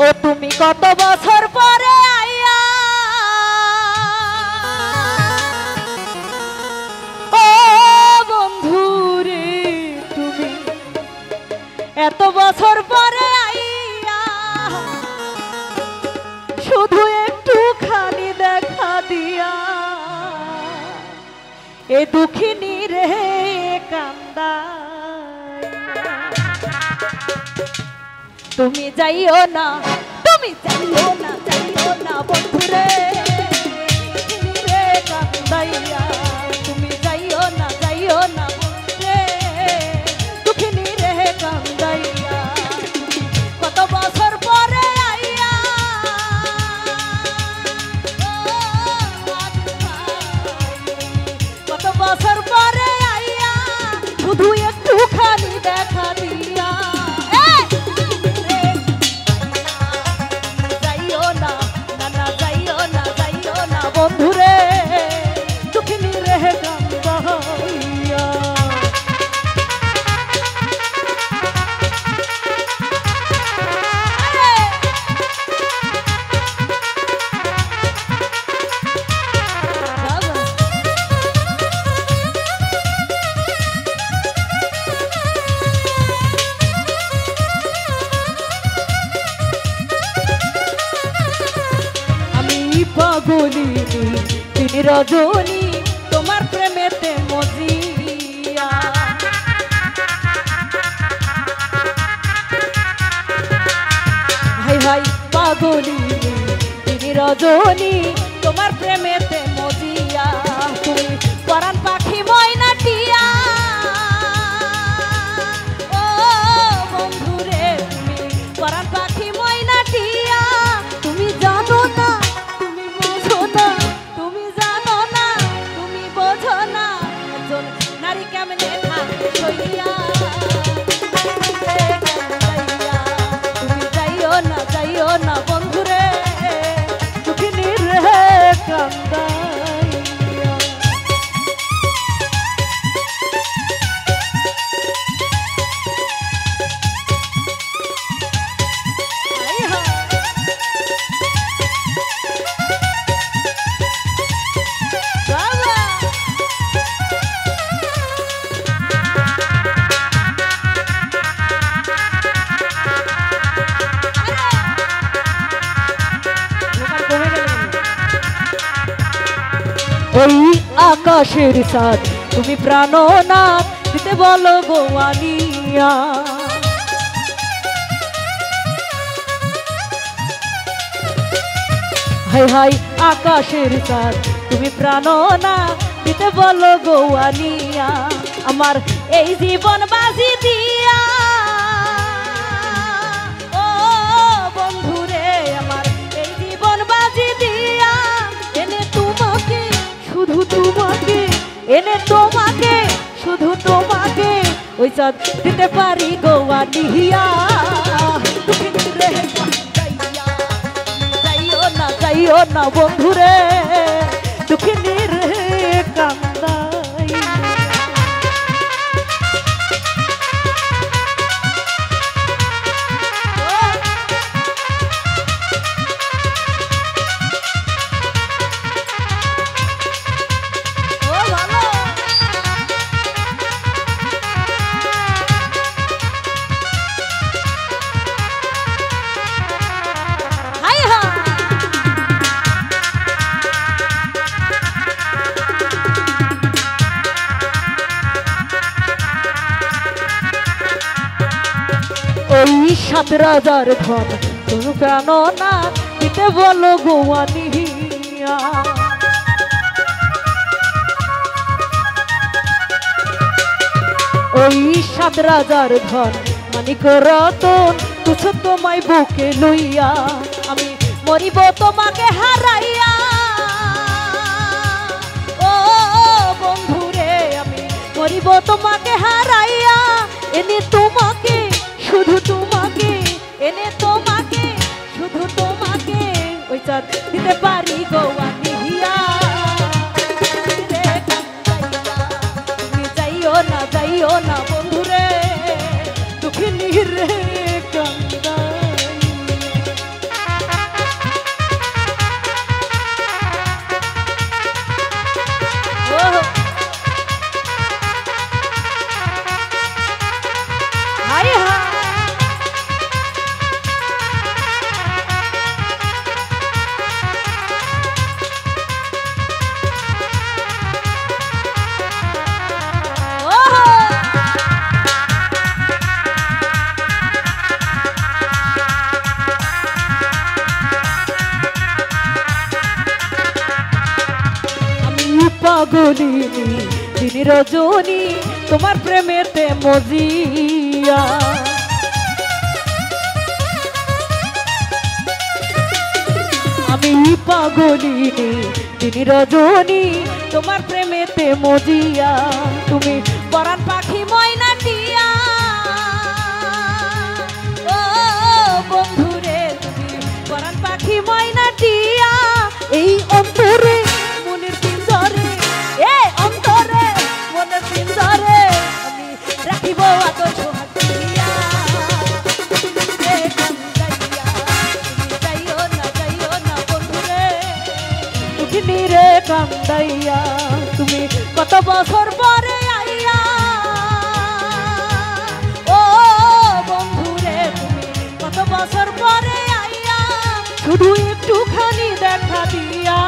ও তুমি কত বছর পরে আইয়া, ও বন্ধু রে তুমি এত বছর পরে আইয়া, শুধু একটুখানি দেখা দিয়া এ দুঃখিনী রে কান্দা। তুমি যাইও না, তুমি যাইও না, যাইও না বন্ধুরে রে কান্দাইয়া। তুমি যাইও না, যাইও না বন্ধুরে দুঃখিনী রে কান্দাইয়া। কত বছর পরে আইয়া, কত বছর পরে আইয়া, শুধু একটুখানি দেখা দিয়া বন্ধুরে দুঃখিনী রে কান্দাইয়া। পাগলিনী তিনি রজনী তোমার প্রেমেতে মজিয়া। হাই হাই পাগলিনী তিনি রজনী তোমার প্রেমেতে মজিয়া। তুমি পরাণ পাখি ময়না টিয়া, ও বন্ধুরে তুমি পরাণ পাখি ময়না টিয়া। তুমি জানো না, নারী কেমনে থাকে সইয়া। তুমি যাইও না, যাইও না বন্ধুরে দুঃখিনী রে কান্দাইয়া। ওই আকাশের সাথ তুমি প্রাণনাথ দিতে বলো গোয়ানিয়া। হাই হাই আকাশের সাথ তুমি প্রাণনাথ দিতে বলো গোয়ানিয়া। আমার এই জীবন বাজি দিয়া, ও বন্ধুরে আমার এই জীবন বাজি দিয়া এনে তোমাকে, শুধু তোমাকে, এনে তোমাকে, শুধু তোমাকে ওই চাঁদ দিতে পারি গোয়ানিয়া। যাইও না, যাইও না বন্ধুরে দুঃখিনী রে কান্দাইয়া। ওই সাত রাজার ধন তুমি প্রাণ না দিতে বলো গোয়ানিয়া। ওই সাত রাজার ধন মানিক রতন তুচ্ছ তোমায় বুকে লইয়া। আমি মরিব তোমাকে হারাইয়া, ও বন্ধুরে আমি মরিব তোমাকে হারাইয়া। এনে তোমাকে, শুধু তোমাকে, এনে তোমাকে, শুধু তোমাকে সাথ দিতে পারি গো আনিয়া তুমি যাইও না বন্ধুরে দুঃখিনী রে পাগলিনী দিন রজনী তোমার প্রেমেতে মজিয়া আমি পাগলিনী দিন রজনী তোমার প্রেমেতে মজিয়া তুমি পরাণ পাখি ময়না টিয়া ও বন্ধুরে তুমি পরাণ পাখি ময়না টিয়া এই অন্তরে মনের পিঞ্জরে অন্তরে মনের পিঞ্জরে আমি রাখিব আদর সোহাগ দিয়া দুঃখিনী রে কান্দাইয়া তুমি কত বছর পরে আইয়া ও বন্ধুরে তুমি কত বছর পরে আইয়া শুধু একটুখানি দেখা দিয়া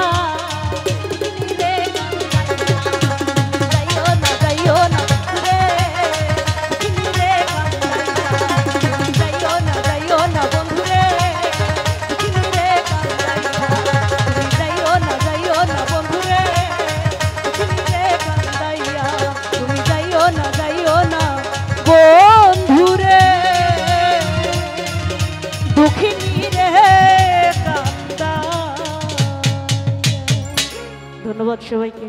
বন্ধুরে দুঃখিনী রে কান্দা। ধন্যবাদ সবাইকে।